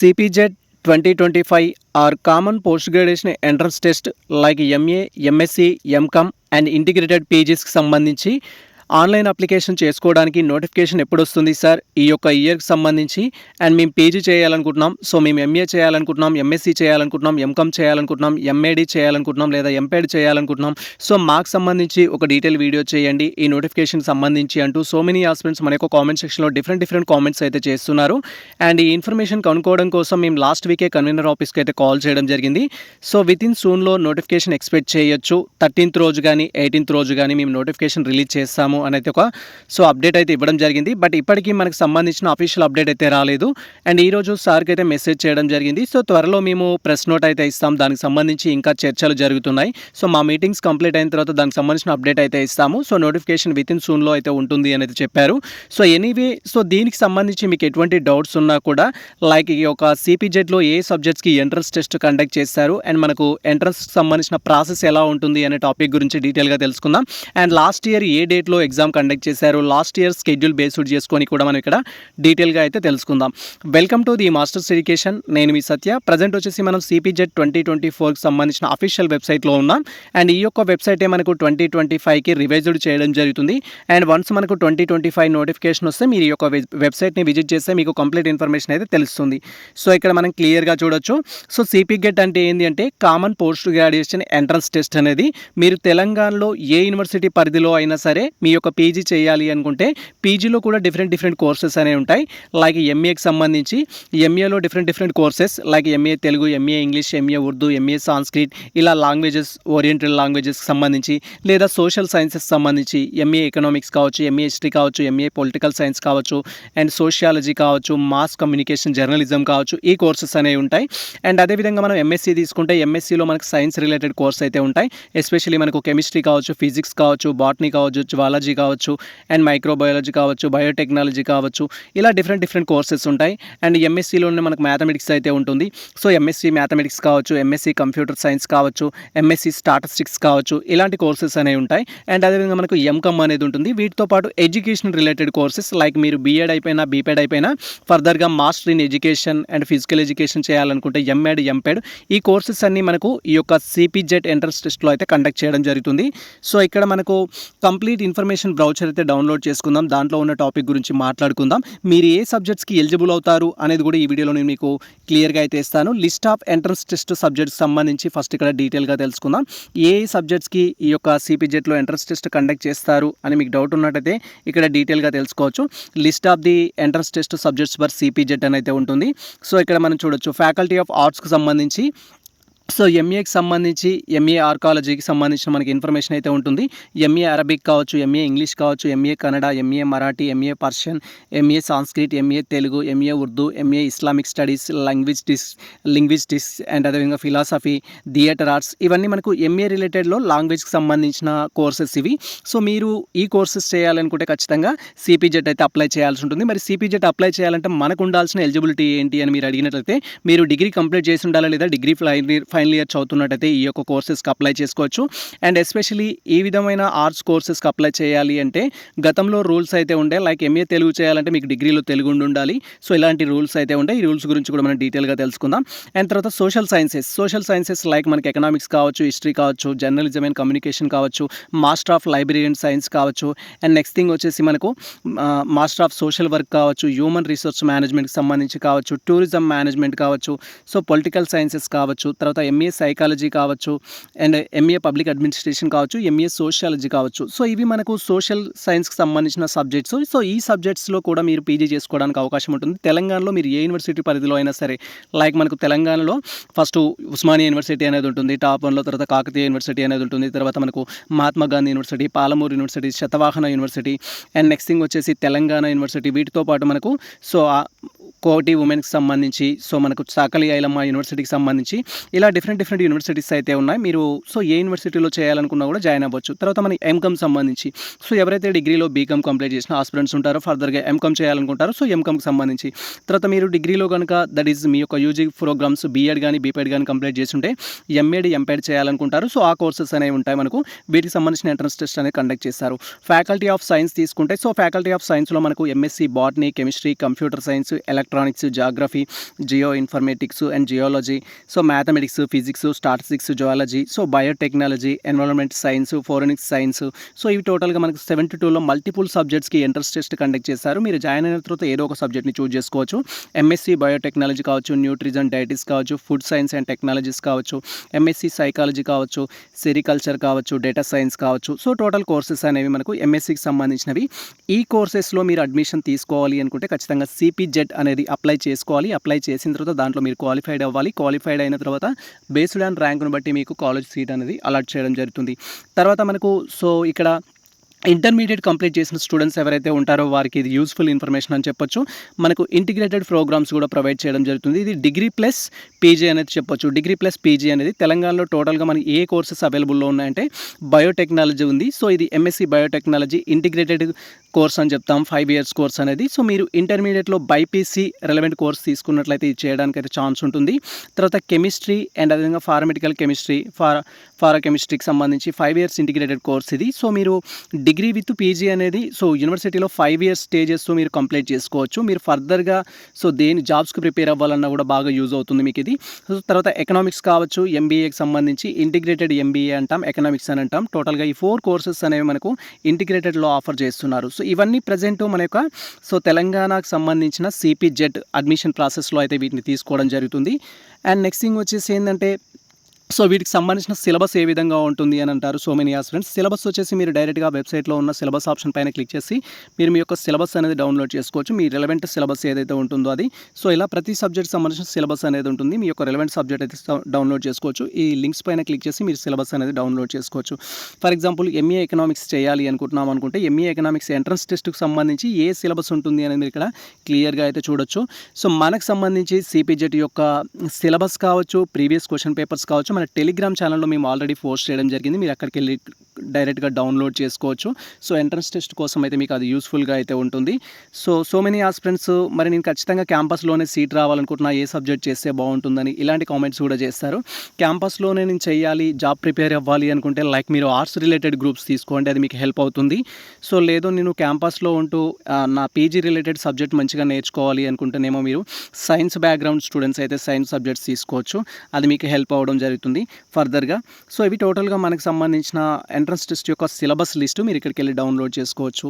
CPZ 2025 are common post-graduation entrance test like MA, MSc, MCom and integrated PGs కి సంబంధించి online application చేసుకోవడానికి notification ఎప్పుడు వస్తుంది sir ఈ యొక్క ఇయర్కి సంబంధించి అండ్ మేము పీజీ చేయాలనుకుంటున్నాం. సో మేము ఎంఏ చేయాలనుకుంటున్నాం, ఎంఎస్సీ చేయాలనుకుంటున్నాం, ఎంకామ్ చేయాలనుకుంటున్నాం, ఎంఏడి చేయాలనుకుంటున్నాం లేదా ఎంపీఎడ్ చేయాలనుకుంటున్నాం. సో మాకు సంబంధించి ఒక డీటెయిల్ వీడియో చేయండి ఈ నోటిఫికేషన్ సంబంధించి అంటూ సో మెనీ ఆస్పిరెంట్స్ మన యొక్క కామెంట్ సెక్షన్లో డిఫరెంట్ కామెంట్స్ అయితే చేస్తున్నారు. అండ్ ఈ ఇన్ఫర్మేషన్ కనుక్కోవడం కోసం మేము లాస్ట్ వీకే కన్వీనర్ ఆఫీస్కి అయితే కాల్ చేయడం జరిగింది. సో విత్ ఇన్ సూన్లో నోటిఫికేషన్ ఎక్స్పెక్ట్ చేయొచ్చు. 13th రోజు కానీ 18th రోజు కానీ మేము నోటిఫికేషన్ రిలీజ్ చేస్తాము అనేది ఒక అప్డేట్ అయితే ఇవ్వడం జరిగింది. బట్ ఇప్పటికీ మనకు సంబంధించిన అఫీషియల్ అప్డేట్ అయితే రాలేదు. అండ్ ఈరోజు సార్కి అయితే మెసేజ్ చేయడం జరిగింది. సో త్వరలో మేము ప్రెస్ నోట్ అయితే ఇస్తాం, దానికి సంబంధించి ఇంకా చర్చలు జరుగుతున్నాయి. సో మా మీటింగ్స్ కంప్లీట్ అయిన తర్వాత దానికి సంబంధించిన అప్డేట్ అయితే ఇస్తాము. సో నోటిఫికేషన్ విత్ ఇన్ సూన్లో అయితే ఉంటుంది అనేది చెప్పారు. సో ఎనీవే సో దీనికి సంబంధించి మీకు ఎటువంటి డౌట్స్ ఉన్నా కూడా లైక్ ఈ యొక్క సిపిజెడ్లో ఏ సబ్జెక్ట్స్కి ఎంట్రన్స్ టెస్ట్ కండక్ట్ చేస్తారు అండ్ మనకు ఎంట్రన్స్కి సంబంధించిన ప్రాసెస్ ఎలా ఉంటుంది అనే టాపిక్ గురించి డీటెయిల్గా తెలుసుకుందాం. అండ్ లాస్ట్ ఇయర్ ఏ డేట్లో ఎగ్జామ్ కండక్ట్ చేశారు, లాస్ట్ ఇయర్ స్కెడ్యూల్ బేస్డ్ చేసుకొని కూడా మనం ఇక్కడ డీటెయిల్గా అయితే తెలుసుకుందాం. Welcome to the masters education. నేను మీ సత్య. ప్రజెంట్ వచ్చేసి మనం సిపిజెడ్ 2024కి సంబంధించిన అఫీషియల్ వెబ్సైట్లో ఉన్నాం. అండ్ ఈ యొక్క వెబ్సైటే మనకు 2025కి రివైజ్డ్ చేయడం జరుగుతుంది. అండ్ వన్స్ మనకు 2025 నోటిఫికేషన్ వస్తే మీరు ఈ యొక్క వెబ్సైట్ని విజిట్ చేస్తే మీకు కంప్లీట్ ఇన్ఫర్మేషన్ అయితే తెలుస్తుంది. సో ఇక్కడ మనం క్లియర్గా చూడొచ్చు. సో సిపిగెట్ అంటే ఏంటి అంటే common post graduation entrance test అనేది మీరు తెలంగాణలో ఏ యూనివర్సిటీ పరిధిలో అయినా సరే మీ యొక్క పీజీ చేయాలి అనుకుంటే పీజీలో కూడా డిఫరెంట్ కోర్సెస్ అనేవి ఉంటాయి. లైక్ ఎంఏకి సంబంధించి ఎంఏలో different courses like MA Telugu, MA English, MA Urdu, MA Sanskrit ఇలా లాంగ్వేజెస్, ఓరియంటల్ లాంగ్వేజెస్కి సంబంధించి లేదా సోషల్ సైన్సెస్ సంబంధించి ఎంఏ ఎకనామిక్స్ కావచ్చు, ఎంఏ హిస్టరీ కావచ్చు, ఎంఏ పొలిటికల్ సైన్స్ కావచ్చు అండ్ సోషియాలజీ కావచ్చు, మాస్ కమ్యూనికేషన్ జర్నలిజం కావచ్చు, ఈ కోర్సెస్ అనేవి ఉంటాయి. అండ్ అదేవిధంగా మనం ఎంఎస్సీ తీసుకుంటే ఎంఎస్సీలో మనకు సైన్స్ రిలేటెడ్ కోర్స్ అయితే ఉంటాయి. ఎస్పెషల్లీ మనకు కెమిస్ట్రీ కావచ్చు, ఫిజిక్స్ కావచ్చు, బాటనీ కావచ్చు, జువాలజీ కావచ్చు అండ్ మైక్రోబయాలజీ కావచ్చు, బయోటెక్నాలజీ కావచ్చు, ఇలా డిఫరెంట్ కోర్సెస్ ఉంటాయి. అండ్ ఎంఎస్సీలోనే మనకు మ్యాథమెటిక్స్ అయితే ఉంటుంది. సో ఎంఎస్సీ మ్యాథమెటిక్స్ కావచ్చు, ఎంఎస్సీ కంప్యూటర్ సైన్స్ కావచ్చు, ఎంఎస్సీ స్టాటిస్టిక్స్ కావచ్చు, ఇలాంటి కోర్సెస్ అనేవి ఉంటాయి. అండ్ అదేవిధంగా మనకు ఎంకామ్ అనేది ఉంటుంది. వీటితో పాటు ఎడ్యుకేషన్ రిలేటెడ్ కోర్సెస్ లైక్ మీరు బీఎడ్ అయిపోయినా, బీపెడ్ అయిపోయినా ఫర్దర్గా master in education and physical education చేయాలనుకుంటే ఎంఎడ్, ఎంపెడ్ ఈ కోర్సెస్ అన్నీ మనకు ఈ యొక్క సిపిజెడ్ ఎంట్రన్స్ టెస్ట్లో అయితే కండక్ట్ చేయడం జరుగుతుంది. సో ఇక్కడ మనకు కంప్లీట్ ఇన్ఫర్మేషన్ బ్రౌచర్ అయితే డౌన్లోడ్ చేసుకుందాం. దాంట్లో ఉన్న టాపిక్ గురించి మాట్లాడుకుందాం. మీరు ఏ సబ్జెక్ట్స్కి ఎలిజిబుల్ అవుతారు అనేది కూడా ఈ వీడియోలో నేను మీకు క్లియర్గా అయితే ఇస్తాను. List of entrance test subjects సంబంధించి ఫస్ట్ ఇక్కడ డీటెయిల్గా తెలుసుకుందాం. ఏ సబ్జెక్ట్స్కి ఈ యొక్క సిపిజెడ్లో ఎంట్రన్స్ టెస్ట్ కండక్ట్ చేస్తారు అని మీకు డౌట్ ఉన్నట్టయితే ఇక్కడ డీటెయిల్గా తెలుసుకోవచ్చు. List of the entrance test subjects for CPZ అని అయితే ఉంటుంది. సో ఇక్కడ మనం చూడొచ్చు ఫ్యాకల్టీ ఆఫ్ ఆర్ట్స్కి సంబంధించి సో ఎంఏకి సంబంధించి ఎంఏ ఆర్కాలజీకి సంబంధించిన మనకి ఇన్ఫర్మేషన్ అయితే ఉంటుంది. ఎంఏ అరబిక్ కావచ్చు, ఎంఏ ఇంగ్లీష్ కావచ్చు, MA Kannada, MA Marathi, MA Persian, MA Sanskrit, MA Telugu, MA Urdu, MA Islamic studies, linguistics and అదేవిధంగా ఫిలాసఫీ, థియేటర్ ఆర్ట్స్, ఇవన్నీ మనకు ఎంఏ రిలేటెడ్లో లాంగ్వేజ్కి సంబంధించిన కోర్సెస్ ఇవి. సో మీరు ఈ కోర్సెస్ చేయాలనుకుంటే ఖచ్చితంగా సిపిజెడ్ అయితే అప్లై చేయాల్సి ఉంటుంది. మరి సిపిజెడ్ అప్లై చేయాలంటే మనకు ఉండాల్సిన ఎలిజిబిలిటీ ఏంటి అని మీరు అడిగినట్లయితే మీరు డిగ్రీ కంప్లీట్ చేసి ఉండాలా లేదా డిగ్రీ ఫైనల్ ఇయర్ చదువుతున్నట్టయితే ఈ యొక్క కోర్సెస్కి అప్లై చేసుకోవచ్చు. అండ్ ఎస్పెషలీ ఈ విధమైన ఆర్ట్స్ కోర్సెస్కి అప్లై చేయాలి అంటే గతంలో రూల్స్ అయితే ఉండే లైక్ ఎంఏ తెలుగు చేయాలంటే మీకు డిగ్రీలో తెలుగు ఉండాలి. సో ఇలాంటి రూల్స్ అయితే ఉంటాయి. ఈ రూల్స్ గురించి కూడా మనం డీటెయిల్గా తెలుసుకుందాం. అండ్ తర్వాత సోషల్ సైన్సెస్ లైక్ మనకి ఎకనామిక్స్ కావచ్చు, హిస్టరీ కావచ్చు, జర్నలిజం అండ్ కమ్యూనికేషన్ కావచ్చు, master of library and science కావచ్చు. అండ్ నెక్స్ట్ థింగ్ వచ్చేసి మనకు మాస్టర్ ఆఫ్ సోషల్ వర్క్ కావచ్చు, హ్యూమన్ రిసోర్స్ మేనేజ్మెంట్కి సంబంధించి కావచ్చు, టూరిజం మేనేజ్మెంట్ కావచ్చు, సో పొలిటికల్ సైన్సెస్ కావచ్చు, తర్వాత ఎంఏ సైకాలజీ కావచ్చు అండ్ ఎంఏ పబ్లిక్ అడ్మినిస్ట్రేషన్ కావచ్చు, ఎంఏ సోషియాలజీ కావచ్చు. సో ఇవి మనకు సోషల్ సైన్స్కి సంబంధించిన సబ్జెక్ట్స్. సో ఈ సబ్జెక్ట్స్లో కూడా మీరు పీజీ చేసుకోవడానికి అవకాశం ఉంటుంది. తెలంగాణలో మీరు ఏ యూనివర్సిటీ పరిధిలో అయినా సరే లైక్ మనకు తెలంగాణలో ఫస్ట్ ఉస్మానియా యూనివర్సిటీ అనేది ఉంటుంది టాప్ 1లో, తర్వాత కాకతీయ యూనివర్సిటీ అనేది ఉంటుంది, తర్వాత మనకు Mahatma Gandhi university, Palamuru university, Satavahana university and next thing వచ్చేసి తెలంగాణ యూనివర్సిటీ. వీటితో పాటు మనకు సో కోటి ఉమెన్కి సంబంధించి సో మనకు సాకలి ఐలమ్మ యూనివర్సిటీకి సంబంధించి ఇలా డిఫరెంట్ యూనివర్సిటీస్ అయితే ఉన్నాయి. మీరు సో ఏ యూనివర్సిటీలో చేయాలనుకున్నా కూడా జాయిన్ అవ్వచ్చు. తర్వాత మన ఎంకామ్ సంబంధించి సో ఎవరైతే డిగ్రీలో బీకామ్ కంప్లీట్ చేసిన ఆస్పిరెంట్స్ ఉంటారో ఫర్దర్గా ఎంకామ్ చేయాలనుకుంటారో సో ఎంకామ్కి సంబంధించి తర్వాత మీరు డిగ్రీలో కనుక దట్ ఈజ్ మీ యొక్క యూజీ ప్రోగ్రామ్స్ బీఎడ్ కానీ బీపెడ్ కానీ కంప్లీట్ చేస్తుంటే ఎంఏడి, ఎంపెడ్ చేయాలనుకుంటారు. సో ఆ కోర్సెస్ అనేవి ఉంటాయి మనకు. వీటికి సంబంధించిన ఎంట్రన్స్ టెస్ట్ అనేది కండక్ట్ చేస్తారు. ఫ్యాకల్టీ ఆఫ్ సైన్స్ తీసుకుంటే సో ఫ్యాకల్టీ ఆఫ్ సైన్స్లో మనకు MSc botany, chemistry, computer science, electronics electronics, geography, Jio informatics and geology, so mathematics, physics, statistics, zoology, so biotechnology, environment science, forensics science. So ఇవి టోటల్గా మనకు 72లో multiple సబ్జెక్ట్స్కి entrance test conduct చేశారు. మీరు join అయిన తర్వాత ఏదో ఒక సబ్జెక్ట్ని చూస్ చేసుకోవచ్చు. ఎంఎస్సీ బయోటెక్నాలజీ కావచ్చు, న్యూట్రిషన్ డైటిక్స్ కావచ్చు, ఫుడ్ సైన్స్ అండ్ టెక్నాలజీస్ కావచ్చు, ఎంఎస్సీ సైకాలజీ కావచ్చు, సెరికల్చర్ కావచ్చు, డేటా సైన్స్ కావచ్చు. సో టోటల్ కోర్సెస్ అనేవి మనకు ఎంఎస్సీకి సంబంధించినవి. ఈ కోర్సెస్లో మీరు అడ్మిషన్ తీసుకోవాలి అనుకుంటే ఖచ్చితంగా సిపిజెడ్ అనేది అప్లై చేసుకోవాలి. అప్లై చేసిన తర్వాత దాంట్లో మీరు క్వాలిఫైడ్ అవ్వాలి. క్వాలిఫైడ్ అయిన తర్వాత బేస్డ్ ఆన్ ర్యాంకును బట్టి మీకు కాలేజ్ సీట్ అనేది అలాట్ చేయడం జరుగుతుంది. తర్వాత మనకు సో ఇక్కడ ఇంటర్మీడియట్ కంప్లీట్ చేసిన స్టూడెంట్స్ ఎవరైతే ఉంటారో వారికి ఇది యూస్ఫుల్ ఇన్ఫర్మేషన్ అని చెప్పొచ్చు. మనకు ఇంటిగ్రేటెడ్ ప్రోగ్రామ్స్ కూడా ప్రొవైడ్ చేయడం జరుగుతుంది. ఇది డిగ్రీ ప్లస్ పీజీ అనేది చెప్పొచ్చు. డిగ్రీ ప్లస్ పీజీ అనేది తెలంగాణలో టోటల్గా మనకి ఏ కోర్సెస్ అవైలబుల్లో ఉన్నాయంటే బయోటెక్నాలజీ ఉంది. సో ఇది ఎంఎస్సీ బయోటెక్నాలజీ ఇంటిగ్రేటెడ్ కోర్స్ అని చెప్తాం, 5 years కోర్స్ అనేది. సో మీరు ఇంటర్మీడియట్లో బైపీసీ రెలవెంట్ కోర్స్ తీసుకున్నట్లయితే ఇది చేయడానికి అయితే ఛాన్స్ ఉంటుంది. తర్వాత కెమిస్ట్రీ అండ్ అదేవిధంగా ఫార్మెటికల్ కెమిస్ట్రీ, కెమిస్ట్రీకి సంబంధించి 5 years ఇంటిగ్రేటెడ్ కోర్స్ ఇది. సో మీరు డిగ్రీ విత్ పీజీ అనేది సో యూనివర్సిటీలో 5 years స్టే చేస్తూ మీరు కంప్లీట్ చేసుకోవచ్చు. మీరు ఫర్దర్గా సో దేని జాబ్స్కి ప్రిపేర్ అవ్వాలన్నా కూడా బాగా యూజ్ అవుతుంది మీకు ఇది. సో తర్వాత ఎకనామిక్స్ కావచ్చు, ఎంబీఏకి సంబంధించి ఇంటిగ్రేటెడ్ ఎంబీఏ అంటాం, ఎకనామిక్స్ అని అంటాం. టోటల్గా ఈ 4 courses అనేవి మనకు ఇంటిగ్రేటెడ్లో ఆఫర్ చేస్తున్నారు. సో ఇవన్నీ ప్రజెంట్ మన యొక్క సో తెలంగాణకు సంబంధించిన సిపిజెడ్ అడ్మిషన్ ప్రాసెస్లో అయితే వీటిని తీసుకోవడం జరుగుతుంది. అండ్ నెక్స్ట్ థింగ్ వచ్చేసి ఏంటంటే సో వీటికి సంబంధించిన సిలబస్ ఏ విధంగా ఉంటుంది అని అంటారు సో మెనీ ఆస్పిరెంట్స్. సిలబస్ వచ్చేసి మీరు డైరెక్ట్గా వెబ్సైట్లో ఉన్న సిలబస్ ఆప్షన్ పైన క్లిక్ చేసి మీరు మీ యొక్క సిలబస్ అనేది డౌన్లోడ్ చేసుకోవచ్చు. మీ రిలవెంట్ సిలబస్ ఏదైతే ఉంటుందో అది. సో ఇలా ప్రతి సబ్జెక్ట్ సంబంధించిన సిలబస్ అనేది ఉంటుంది. మీ యొక్క రిలవెంట్ సబ్జెక్ట్ అయితే డౌన్లోడ్ చేసుకోవచ్చు. ఈ లింక్స్ పైన క్లిక్ చేసి మీరు సిలబస్ అనేది డౌన్లోడ్ చేసుకోవచ్చు. ఫర్ ఎగ్జాంపుల్ ఎంఏ ఎకనామిక్స్ చేయాలి అనుకుంటున్నాం అనుకుంటే ఎంఏ ఎకనామిక్స్ ఎంట్రన్స్ టెస్ట్కి సంబంధించి ఏ సిలబస్ ఉంటుంది అనేది మీరు ఇక్కడ క్లియర్గా అయితే చూడొచ్చు. సో మనకు సంబంధించి సిపిజెడ్ యొక్క సిలబస్ కావచ్చు, ప్రీవియస్ క్వశ్చన్ పేపర్స్ కావచ్చు, మన టెలిగ్రామ్ ఛానల్లో మేము ఆల్రెడీ పోస్ట్ చేయడం జరిగింది. మీరు అక్కడికి వెళ్ళి డైరెక్ట్గా డౌన్లోడ్ చేసుకోవచ్చు. సో ఎంట్రన్స్ టెస్ట్ కోసం అయితే మీకు అది యూస్ఫుల్గా అయితే ఉంటుంది. సో మెనీ ఆస్పిరెంట్స్ మరి నేను ఖచ్చితంగా క్యాంపస్లోనే సీట్ రావాలనుకుంటున్నా, ఏ సబ్జెక్ట్ చేస్తే బాగుంటుందని ఇలాంటి కామెంట్స్ కూడా చేస్తారు. క్యాంపస్లోనే నేను చేయాలి, జాబ్ ప్రిపేర్ అవ్వాలి అనుకుంటే లైక్ మీరు ఆర్ట్స్ రిలేటెడ్ గ్రూప్స్ తీసుకోండి, అది మీకు హెల్ప్ అవుతుంది. సో లేదు నేను క్యాంపస్లో ఉంటూ నా పీజీ రిలేటెడ్ సబ్జెక్ట్ మంచిగా నేర్చుకోవాలి అనుకుంటేనేమో మీరు సైన్స్ బ్యాక్గ్రౌండ్ స్టూడెంట్స్ అయితే సైన్స్ సబ్జెక్ట్స్ తీసుకోవచ్చు, అది మీకు హెల్ప్ అవ్వడం జరుగుతుంది ఫర్దర్గా. సో ఇవి టోటల్గా మనకు సంబంధించిన ఎంట్రన్స్ టెస్ట్ యొక్క సిలబస్ లిస్టు మీరు ఇక్కడికి వెళ్ళి డౌన్లోడ్ చేసుకోవచ్చు.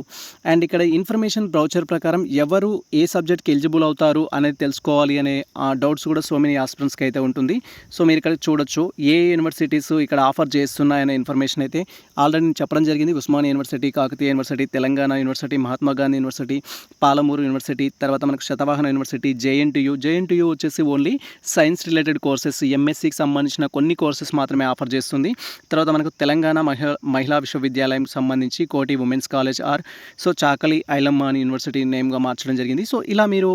అండ్ ఇక్కడ ఇన్ఫర్మేషన్ బ్రౌచర్ ప్రకారం ఎవరు ఏ సబ్జెక్ట్కి ఎలిజిబుల్ అవుతారు అనేది తెలుసుకోవాలి అనే డౌట్స్ కూడా సో మెనీ ఆస్పిరెంట్స్కి అయితే ఉంటుంది. సో మీరు ఇక్కడ చూడొచ్చు ఏ యూనివర్సిటీస్ ఇక్కడ ఆఫర్ చేస్తున్నాయనే ఇన్ఫర్మేషన్ అయితే ఆల్రెడీ నేను చెప్పడం జరిగింది. Osmania university, Kakatiya university, Telangana university, Mahatma Gandhi university, Palamuru university, తర్వాత మనకు శతవాహన యూనివర్సిటీ, జేఎన్టీయూ వచ్చేసి ఓన్లీ సైన్స్ రిలేటెడ్ కోర్సెస్, ఎంఎస్సీకి సంబంధించిన కొన్ని కోర్సెస్ మాత్రమే ఆఫర్ చేస్తుంది. తర్వాత మనకు తెలంగాణ మహిళా విశ్వవిద్యాలయం సంబంధించి కోటి ఉమెన్స్ కాలేజ్ సో చాకలి ఐలమ్మ అని యూనివర్సిటీ నేమ్గా మార్చడం జరిగింది. సో ఇలా మీరు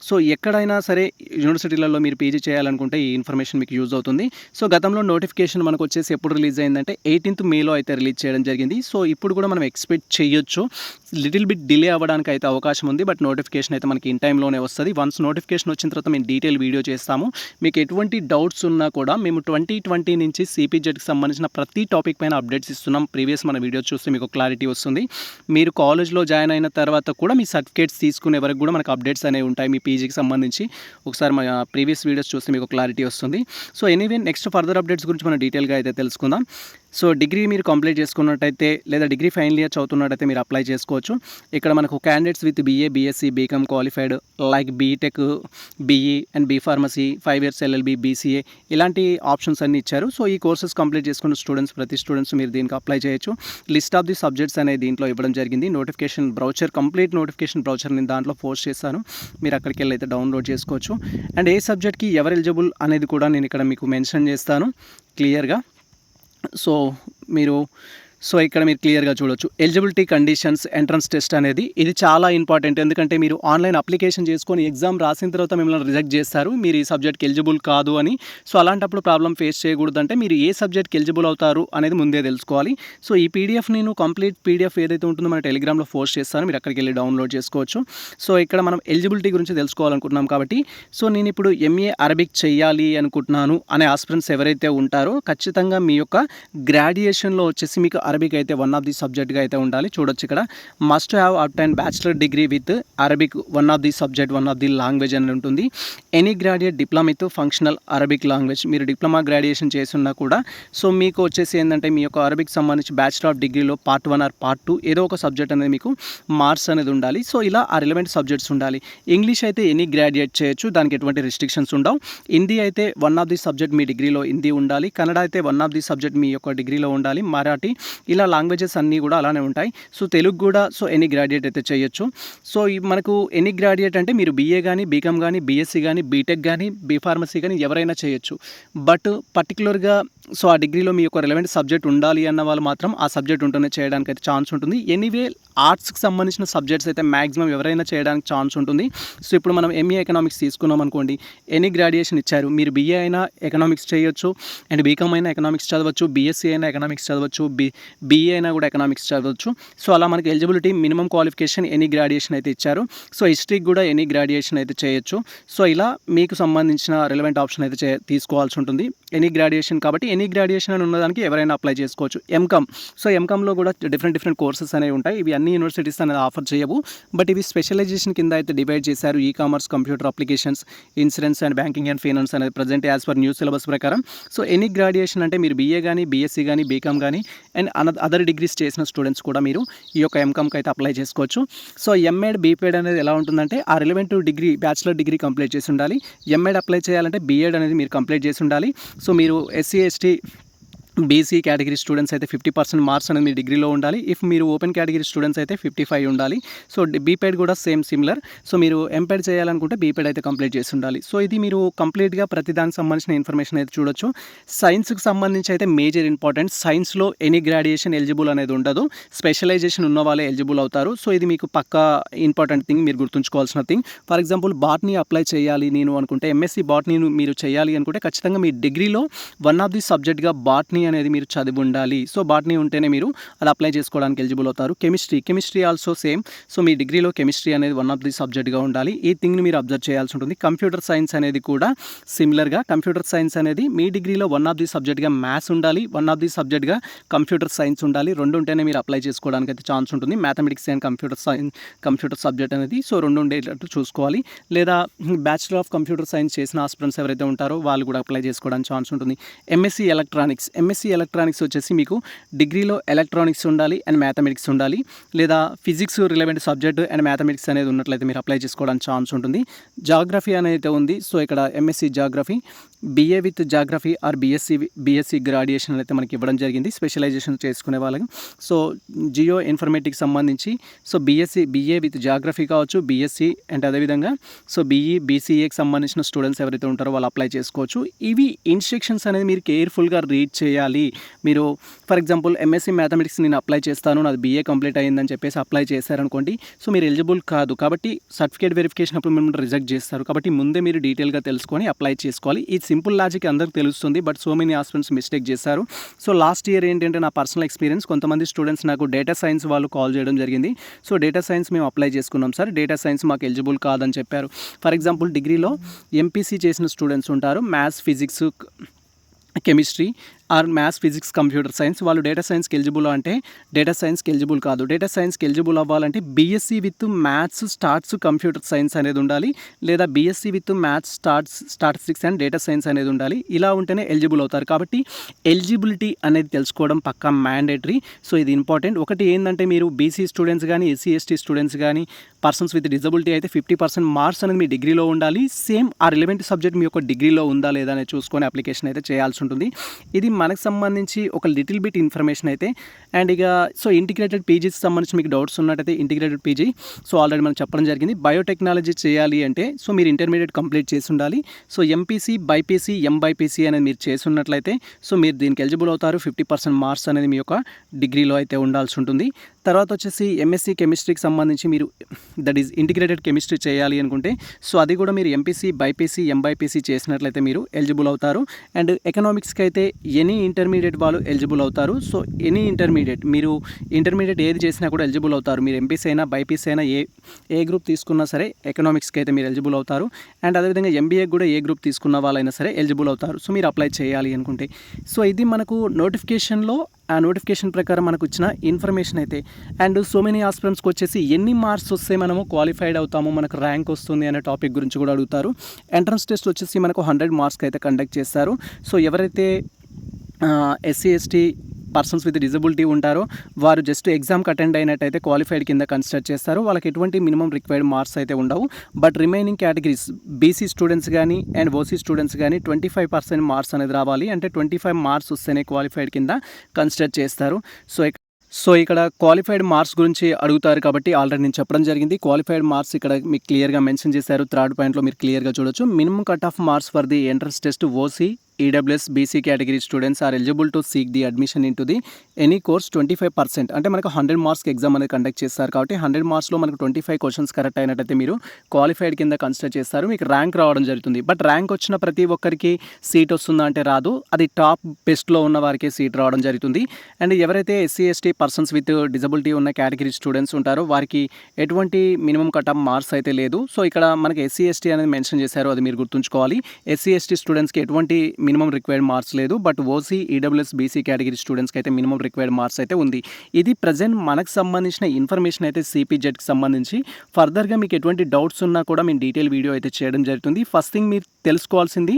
సో ఎక్కడైనా సరే యూనివర్సిటీలలో మీరు పీజీ చేయాలనుకుంటే ఈ ఇన్ఫర్మేషన్ మీకు యూజ్ అవుతుంది. సో గతంలో నోటిఫికేషన్ మనకు వచ్చేసి ఎప్పుడు రిలీజ్ అయిందంటే 18th Mayలో అయితే రిలీజ్ చేయడం జరిగింది. సో ఇప్పుడు కూడా మనం ఎక్స్పెక్ట్ చేయొచ్చు, లిటిల్ బిట్ డిలే అవ్వడానికి అయితే అవకాశం ఉంది. బట్ నోటిఫికేషన్ అయితే మనకి ఇన్ టైంలోనే వస్తుంది. వన్స్ నోటిఫికేషన్ వచ్చిన తర్వాత మేము డీటెయిల్ వీడియో చేస్తాము. మీకు ఎటువంటి డౌట్స్ ఉన్నా కూడా మేము 2020 నుంచి సిపిజెడ్కి సంబంధించిన ప్రతి టాపిక్ పైన అప్డేట్స్ ఇస్తున్నాం. ప్రీవియస్ మన వీడియో చూస్తే మీకు క్లారిటీ వస్తుంది. మీరు కాలేజ్లో జాయిన్ అయిన తర్వాత కూడా మీ సర్టిఫికేట్స్ తీసుకునే వరకు కూడా మనకు అప్డేట్స్ అనేవి ఉంటాయి మీ పీజీకి సంబంధించి. ఒకసారి మన ప్రీవియస్ వీడియోస్ చూస్తే మీకు క్లారిటీ వస్తుంది. So anyway next further updates గురించి మనం డీటెయిల్గా అయితే తెలుసుకుందాం. సో డిగ్రీ మీరు కంప్లీట్ చేసుకున్నట్టయితే లేదా డిగ్రీ ఫైనల్ ఇయర్ చదువుతున్నట్టయితే మీరు అప్లై చేసుకోవచ్చు. ఇక్కడ మనకు candidates with BA, BSc, BCom qualified like BTech, BE and B pharmacy, 5 years LLB, BCA ఇలాంటి ఆప్షన్స్ అన్ని ఇచ్చారు. సో ఈ కోర్సెస్ కంప్లీట్ చేసుకున్న స్టూడెంట్స్ ప్రతి స్టూడెంట్స్ మీరు దీనికి అప్లై చేయొచ్చు. లిస్ట్ ఆఫ్ ది సబ్జెక్ట్స్ అనేది దీంట్లో ఇవ్వడం జరిగింది. Notification brochure, complete notification brochure నేను దాంట్లో పోస్ట్ చేస్తాను, మీరు అక్కడికి వెళ్ళి అయితే డౌన్లోడ్ చేసుకోవచ్చు. అండ్ ఏ సబ్జెక్ట్కి ఎవరు ఎలిజిబుల్ అనేది కూడా నేను ఇక్కడ మీకు మెన్షన్ చేస్తాను క్లియర్గా. సో ఇక్కడ మీరు క్లియర్గా చూడొచ్చు ఎలిజిబిలిటీ కండిషన్స్, ఎంట్రన్స్ టెస్ట్ అనేది ఇది చాలా ఇంపార్టెంట్. ఎందుకంటే మీరు ఆన్లైన్ అప్లికేషన్ చేసుకొని ఎగ్జామ్ రాసిన తర్వాత మిమ్మల్ని రిజెక్ట్ చేస్తారు, మీరు ఈ సబ్జెక్ట్కి ఎలిజిబుల్ కాదు అని. సో అలాంటప్పుడు ప్రాబ్లం ఫేస్ చేయకూడదంటే మీరు ఏ సబ్జెక్ట్కి ఎలిజిబుల్ అవుతారు అనేది ముందే తెలుసుకోవాలి. సో ఈ పీడిఎఫ్ నేను కంప్లీట్ పీడిఎఫ్ ఏదైతే ఉంటుందో మన టెలిగ్రామ్లో పోస్ట్ చేస్తాను, మీరు అక్కడికి వెళ్ళి డౌన్లోడ్ చేసుకోవచ్చు. సో ఇక్కడ మనం ఎలిజిబిలిటీ గురించి తెలుసుకోవాలనుకుంటున్నాం కాబట్టి సో నేను ఇప్పుడు ఎంఏ అరబిక్ చేయాలి అనుకుంటున్నాను అనే ఆస్పిరెంట్స్ ఎవరైతే ఉంటారో ఖచ్చితంగా మీ యొక్క గ్రాడ్యుయేషన్లో వచ్చేసి మీకు అరబిక్ అయితే వన్ ఆఫ్ ది సబ్జెక్ట్గా అయితే ఉండాలి. చూడొచ్చు ఇక్కడ must have obtain bachelor degree with Arabic one of the subject one of the language అని ఉంటుంది. Any graduate diploma with functional Arabic language. మీరు డిప్లొమా గ్రాడ్యుయేషన్ చేస్తున్నా కూడా సో మీకు వచ్చేసి ఏంటంటే మీ యొక్క అరబిక్ సంబంధించి బ్యాచిలర్ ఆఫ్ డిగ్రీలో పార్ట్ 1 ఆర్ పార్ట్ 2 ఏదో ఒక సబ్జెక్ట్ అనేది మీకు మార్క్స్ అనేది ఉండాలి. సో ఇలా ఆ రిలవెంట్ సబ్జెక్ట్స్ ఉండాలి. ఇంగ్లీష్ అయితే ఎనీ గ్రాడ్యుయేట్ చేయొచ్చు, దానికి ఎటువంటి రిస్ట్రిక్షన్స్ ఉండవు. హిందీ అయితే వన్ ఆఫ్ ది సబ్జెక్ట్ మీ డిగ్రీలో హిందీ ఉండాలి. కన్నడ అయితే వన్ ఆఫ్ ది సబ్జెక్ట్ మీ యొక్క డిగ్రీలో ఉండాలి. మరాఠీ ఇలా లాంగ్వేజెస్ అన్నీ కూడా అలానే ఉంటాయి. సో తెలుగు కూడా సో ఎనీ గ్రాడ్యుయేట్ అయితే చేయొచ్చు. సో మనకు ఎనీ గ్రాడ్యుయేట్ అంటే మీరు బీఏ కానీ బీకామ్ కానీ బీఎస్సీ కానీ బీటెక్ కానీ బీఫార్మసీ కానీ ఎవరైనా చేయొచ్చు. బట్ పర్టికులర్గా సో ఆ డిగ్రీలో మీ యొక్క రిలవెంట్ సబ్జెక్ట్ ఉండాలి అన్న వాళ్ళు మాత్రం ఆ సబ్జెక్ట్ ఉంటూనే చేయడానికి అయితే ఛాన్స్ ఉంటుంది. ఎనీవే ఆర్ట్స్కి సంబంధించిన సబ్జెక్ట్స్ అయితే మ్యాక్సిమం ఎవరైనా చేయడానికి ఛాన్స్ ఉంటుంది. సో ఇప్పుడు మనం ఎంఏ ఎకనామిక్స్ తీసుకున్నాం అనుకోండి, ఎనీ గ్రాడ్యుయేషన్ ఇచ్చారు, మీరు బీఏ అయినా ఎకనామిక్స్ చేయొచ్చు అండ్ బీకామ్ అయినా ఎకనామిక్స్ చదవచ్చు, బీఎస్సీ అయినా ఎకనామిక్స్ చదవచ్చు, బీఏ అయినా కూడా ఎకనామిక్స్ చదవచ్చు. సో అలా మనకి eligibility minimum qualification any graduation అయితే ఇచ్చారు. సో హిస్టరీకి కూడా ఎనీ గ్రాడ్యుయేషన్ అయితే చేయొచ్చు. సో ఇలా మీకు సంబంధించిన రిలవెంట్ ఆప్షన్ అయితే తీసుకోవాల్సి ఉంటుంది. ఎనీ గ్రాడ్యుయేషన్ కాబట్టి ఎనీ గ్రాడ్యుయేషన్ అని ఉన్నదానికి ఎవరైనా అప్లై చేసుకోవచ్చు. ఎంకామ్, సో ఎంకామ్లో కూడా డిఫరెంట్ కోర్సెస్ అనేవి ఉంటాయి. ఇవి అన్ని యూనివర్సిటీస్ అనేది ఆఫర్ చేయవు, బట్ ఇవి స్పెషలైజేషన్ కింద అయితే డివైడ్ చేశారు. ఈ commerce, computer applications, insurance and banking and finance అనేది present as per new syllabus ప్రకారం. సో ఎనీ గ్రాడ్యుయేషన్ అంటే మీరు బీఏ కానీ బీఎస్సీ కానీ బీకామ్ కానీ అండ్ అదర్ డిగ్రీస్ చేసిన స్టూడెంట్స్ కూడా మీరు ఈ యొక్క ఎంకామ్కి అయితే అప్లై చేసుకోవచ్చు. సో ఎంఎడ్, బీపీఎడ్ అనేది ఎలా ఉంటుందంటే ఆ relevant degree bachelor degree complete చేసి ఉండాలి. ఎంఎడ్ అప్లై చేయాలంటే బీఎడ్ అనేది మీరు కంప్లీట్ చేసి ఉండాలి. సో మీరు SC, ST, BC category students అయితే 50% మార్క్స్ అనేది మీ డిగ్రీలో ఉండాలి. ఇఫ్ మీరు ఓపెన్ కేటగిరీ స్టూడెంట్స్ అయితే 55 ఉండాలి. సో బీపెడ్ కూడా సేమ్ సిమిలర్. సో మీరు ఎంపెడ్ చేయాలనుకుంటే బీపెడ్ అయితే కంప్లీట్ చేసి ఉండాలి. సో ఇది మీరు కంప్లీట్గా ప్రతి దానికి సంబంధించిన ఇన్ఫర్మేషన్ అయితే చూడొచ్చు. సైన్స్కి సంబంధించి అయితే మేజర్ ఇంపార్టెంట్. సైన్స్లో ఎనీ గ్రాడ్యుయేషన్ ఎలిజిబుల్ అనేది ఉండదు, స్పెషలైజేషన్ ఉన్న వాళ్ళే ఎలిజిబుల్ అవుతారు. సో ఇది మీకు పక్కా ఇంపార్టెంట్ థింగ్, మీరు గుర్తుంచుకోవాల్సిన thing. For example botany apply చేయాలి నేను అనుకుంటే, ఎంఎస్సీ బాట్నీ మీరు చేయాలి అనుకుంటే ఖచ్చితంగా మీ డిగ్రీలో వన్ ఆఫ్ ది సబ్జెక్ట్గా బాట్నీ అనేది మీరు చదివి ఉండాలి. సో బాట్నీ ఉంటేనే మీరు అది అప్లై చేసుకోవడానికి ఎలిజిబుల్ అవుతారు. Chemistry also same. సో మీ డిగ్రీలో కెమిస్ట్రీ అనేది వన్ ఆఫ్ ది సబ్జెక్ట్గా ఉండాలి. ఈ థింగ్ని మీరు అబ్జర్వ్ చేయాల్సి ఉంటుంది. కంప్యూటర్ సైన్స్ అనేది కూడా సిమిలర్గా, కంప్యూటర్ సైన్స్ అనేది మీ డిగ్రీలో వన్ ఆఫ్ ది సబ్జెక్ట్గా మ్యాథ్స్ ఉండాలి, వన్ ఆఫ్ ది సబ్జెక్ట్గా కంప్యూటర్ సైన్స్ ఉండాలి. రెండు ఉంటేనే మీరు అప్లై చేసుకోవడానికి అయితే ఛాన్స్ ఉంటుంది. మ్యాథమెటిక్స్ అండ్ కంప్యూటర్ సబ్జెక్ట్ అనేది సో రెండు ఉండేటట్టు చూసుకోవాలి. లేదా బ్యాచిలర్ ఆఫ్ కంప్యూటర్ సైన్స్ చేసిన ఆస్పిరెంట్స్ ఎవరైతే ఉంటారో వాళ్ళు కూడా అప్లై చేసుకోవడానికి ఛాన్స్ ఉంటుంది. ఎంఎస్సీ ఎలక్ట్రానిక్స్ వచ్చేసి మీకు డిగ్రీలో ఎలక్ట్రానిక్స్ ఉండాలి అండ్ మ్యాథమెటిక్స్ ఉండాలి. లేదా physics relevant subject and mathematics అనేది ఉన్నట్లయితే మీరు అప్లై చేసుకోవడానికి ఛాన్స్ ఉంటుంది. జాగ్రఫీ అనేది ఉంది. సో ఇక్కడ MSc geography, BA with geography or BSc graduation అయితే మనకి ఇవ్వడం జరిగింది స్పెషలైజేషన్ చేసుకునే వాళ్ళకి. సో జియో ఇన్ఫర్మేటిక్స్ సంబంధించి సో బీఏ విత్ జాగ్రఫీ కావచ్చు, బీఎస్సీ అండ్ అదేవిధంగా సో బీసీఏకి సంబంధించిన స్టూడెంట్స్ ఎవరైతే ఉంటారో వాళ్ళు అప్లై చేసుకోవచ్చు. ఇవి ఇన్స్ట్రక్షన్స్ అనేది మీరు కేర్ఫుల్గా రీడ్ చేయాలి. మీరు ఫర్ ఎగ్జాంపుల్ ఎంఎస్సీ మ్యాథమెటిక్స్ నేను అప్లై చేస్తాను, నాది బీఏ కంప్లీట్ అయ్యిందని చెప్పేసి అప్లై చేశారనుకోండి, సో మీరు ఎలిజిబుల్ కాదు. కాబట్టి సర్టిఫికేట్ వెరిఫికేషన్ అప్పుడు మిమ్మల్ని రిజెక్ట్ చేస్తారు. కాబట్టి ముందే మీరు డీటెయిల్గా తెలుసుకొని అప్లై చేసుకోవాలి. ఈ సింపుల్ లాజిక్ అందరికి తెలుస్తుంది, but so many aspirants mistake చేస్తారు. సో లాస్ట్ ఇయర్ ఏంటంటే నా పర్సనల్ ఎక్స్పీరియన్స్, కొంతమంది స్టూడెంట్స్ నాకు డేటా సైన్స్ వాళ్ళు కాల్ చేయడం జరిగింది. సో డేటా సైన్స్ మేము అప్లై చేసుకున్నాం సార్, డేటా సైన్స్ మాకు ఎలిజిబుల్ కాదని చెప్పారు. ఫర్ ఎగ్జాంపుల్ డిగ్రీలో ఎంపీసీ చేసిన స్టూడెంట్స్ ఉంటారు, maths, physics, chemistry or maths, physics, computer science. వాళ్ళు డేటా సైన్స్కి ఎలిజిబుల్ అంటే డేటా సైన్స్కి ఎలిజిబుల్ కాదు. డేటా సైన్స్కి ఎలిజిబుల్ అవ్వాలంటే BSc with maths starts computer science అనేది ఉండాలి, లేదా BSc with maths statistics and data science అనేది ఉండాలి. ఇలా ఉంటేనే ఎలిజిబుల్ అవుతారు. కాబట్టి ఎలిజిబిలిటీ అనేది తెలుసుకోవడం పక్కా మ్యాండేటరీ. సో ఇది ఇంపార్టెంట్. ఒకటి ఏంటంటే మీరు బీసీ స్టూడెంట్స్ కానీ, ఎస్సీ ఎస్టీ స్టూడెంట్స్ కానీ, పర్సన్స్ విత్ డిజబిలిటీ అయితే 50% మార్క్స్ అనేది మీ డిగ్రీలో ఉండాలి. సేమ్ ఆ రిలవెంట్ సబ్జెక్ట్ మీ యొక్క డిగ్రీలో ఉందా లేదా అనేది చూసుకొని అప్లికేషన్ అయితే చేయాల్సి ఉంటుంది. ఇది మనకు సంబంధించి ఒక లిటిల్ బిట్ ఇన్ఫర్మేషన్ అయితే. అండ్ ఇక సో ఇంటిగ్రేటెడ్ పీజీకి సంబంధించి మీకు డౌట్స్ ఉన్నట్టయితే ఇంటిగ్రేటెడ్ పీజీ సో ఆల్రెడీ మనం చెప్పడం జరిగింది. బయోటెక్నాలజీ చేయాలి అంటే సో మీరు ఇంటర్మీడియట్ కంప్లీట్ చేసి ఉండాలి. సో ఎంపీసీ, బైపీసీ, ఎంబైపీసీ అనేది మీరు చేసి ఉన్నట్లయితే సో మీరు దీనికి ఎలిజిబుల్ అవుతారు. 50% మార్క్స్ అనేది మీ యొక్క డిగ్రీలో అయితే ఉండాల్సి ఉంటుంది. తర్వాత వచ్చేసి ఎంఎస్సీ కెమిస్ట్రీకి సంబంధించి మీరు దట్ ఈజ్ ఇంటిగ్రేటెడ్ కెమిస్ట్రీ చేయాలి అనుకుంటే సో అది కూడా మీరు ఎంపీసీ, బైపీసీ, ఎంబైపీసీ చేసినట్లయితే మీరు ఎలిజిబుల్ అవుతారు. అండ్ ఎకనామిక్స్కి అయితే ఎనీ ఇంటర్మీడియట్ వాళ్ళు ఎలిజిబుల్ అవుతారు. సో ఎనీ ఇంటర్మీడియట్ మీరు ఇంటర్మీడియట్ ఏది చేసినా కూడా ఎలిజిబుల్ అవుతారు. మీరు ఎంపీసీ అయినా బైపీసీ అయినా ఏ గ్రూప్ తీసుకున్నా సరే ఎకనామిక్స్కి అయితే మీరు ఎలిజిబుల్ అవుతారు. అండ్ అదేవిధంగా ఎంబీఏ కూడా ఏ గ్రూప్ తీసుకున్న వాళ్ళైనా సరే ఎలిజిబుల్ అవుతారు. సో మీరు అప్లై చేయాలి అనుకుంటే. సో ఇది మనకు నోటిఫికేషన్లో ఆ నోటిఫికేషన్ ప్రకారం మనకు ఇచ్చిన ఇన్ఫర్మేషన్ అయితే. అండ్ సో మెనీ ఆస్పిరెంట్స్కి వచ్చేసి ఎన్ని మార్క్స్ వస్తే మనము క్వాలిఫైడ్ అవుతాము, మనకు ర్యాంక్ వస్తుంది అనే టాపిక్ గురించి కూడా అడుగుతారు. ఎంట్రన్స్ టెస్ట్ వచ్చేసి మనకు 100 మార్క్స్కి అయితే కండక్ట్ చేస్తారు. సో ఎవరైతే SC ST persons with disability ఉంటారో వారు జస్ట్ ఎగ్జామ్కి అటెండ్ అయినట్టయితే క్వాలిఫైడ్ కింద కన్సిడర్ చేస్తారు. వాళ్ళకి ఎటువంటి మినిమం రిక్వైర్డ్ మార్క్స్ అయితే ఉండవు. But remaining categories BC students కానీ అండ్ ఓసీ స్టూడెంట్స్ కానీ 25% మార్క్స్ అనేది రావాలి. అంటే 25 మార్క్స్ వస్తేనే క్వాలిఫైడ్ కింద కన్సిడర్ చేస్తారు. సో ఇక్కడ క్వాలిఫైడ్ మార్క్స్ గురించి అడుగుతారు కాబట్టి ఆల్రెడీ నేను చెప్పడం జరిగింది. క్వాలిఫైడ్ మార్క్స్ ఇక్కడ మీకు క్లియర్గా మెన్షన్ చేశారు. థర్డ్ పాయింట్లో మీరు క్లియర్గా చూడొచ్చు. Minimum cut off marks for the entrance test OC EWS BC category students are eligible to seek the admission into the any course 25%. అంటే మనకు 100 మార్క్స్కి ఎగ్జామ్ అనేది కండక్ట్ చేస్తారు కాబట్టి 100 మార్క్స్లో మనకు 25 క్వశ్చన్స్ కరెక్ట్ అయినట్టయితే మీరు క్వాలిఫైడ్ కింద కన్సిడర్ చేస్తారు. మీకు ర్యాంక్ రావడం జరుగుతుంది. బట్ ర్యాంక్ వచ్చిన ప్రతి ఒక్కరికి సీట్ వస్తుందా అంటే రాదు. అది టాప్ బెస్ట్లో ఉన్న వారికి సీట్ రావడం జరుగుతుంది. అండ్ ఎవరైతే SC ST persons with disability ఉన్న కేటగిరీ స్టూడెంట్స్ ఉంటారో వారికి ఎటువంటి మినిమం కట్ ఆఫ్ మార్క్స్ అయితే లేదు. సో ఇక్కడ మనకి ఎస్సీ ఎస్టీ అనేది మెన్షన్ చేశారు, అది మీరు గుర్తుంచుకోవాలి. ఎస్సీ ఎస్టీ స్టూడెంట్స్కి ఎటువంటి మినిమం రిక్వైర్డ్ మార్క్స్ లేదు. But OC EWS BC category స్టూడెంట్స్కి అయితే మినిమం రిక్వైర్డ్ మార్క్స్ అయితే ఉంది. ఇది ప్రజెంట్ మనకు సంబంధించిన ఇన్ఫర్మేషన్ అయితే సిపిజెడ్కి సంబంధించి. ఫర్దర్గా మీకు ఎటువంటి డౌట్స్ ఉన్నా కూడా మేము డీటెయిల్ వీడియో అయితే చేయడం జరుగుతుంది. ఫస్ట్ థింగ్ మీరు తెలుసుకోవాల్సింది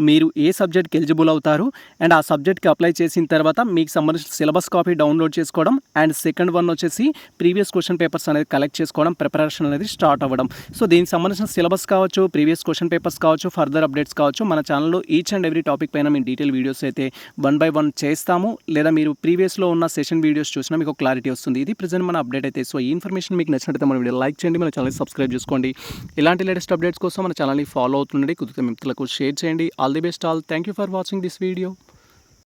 మీరు ఏ సబ్జెక్ట్కి ఎలిజిబుల్ అవుతారు అండ్ ఆ సబ్జెక్ట్కి అప్లై చేసిన తర్వాత మీకు సంబంధించిన సిలబస్ కాపీ డౌన్లోడ్ చేసుకోవడం అండ్ సెకండ్ వన్ వచ్చేసి ప్రీవియస్ క్వశ్చన్ పేపర్స్ అనేది కలెక్ట్ చేసుకోవడం, ప్రిపరేషన్ అనేది స్టార్ట్ అవ్వడం. సో దీనికి సంబంధించిన సిలబస్ కావచ్చు, ప్రీవియస్ క్వశ్చన్ పేపర్స్ కావచ్చు, ఫర్దర్ అప్డేట్స్ కావచ్చు, మన ఛానల్లో ఈచ్ అండ్ ఎవ్రీ టాపిక్ పైన మేము డీటెయిల్ వీడియోస్ అయితే 1 by 1 చేస్తాము. లేదా మీరు ప్రీవియస్లో ఉన్న సెషన్ వీడియోస్ చూసినా మీకు క్లారిటీ వస్తుంది. ఇది ప్రజెంట్ మన అప్డేట్ అయితే. సో ఈ ఇన్ఫర్మేషన్ మీకు నచ్చినట్లయితే మన వీడియో లైక్ చేయండి, మన ఛానల్ సబ్స్క్రైబ్ చేసుకోండి. ఇలాంటి లేటెస్ట్ అప్డేట్స్ కోసం మన ఛానల్ని ఫాలో అవుతుండండి. కుదిరితే మిత్రులకు షేర్ చేయండి. All the best all. Thank you for watching this video.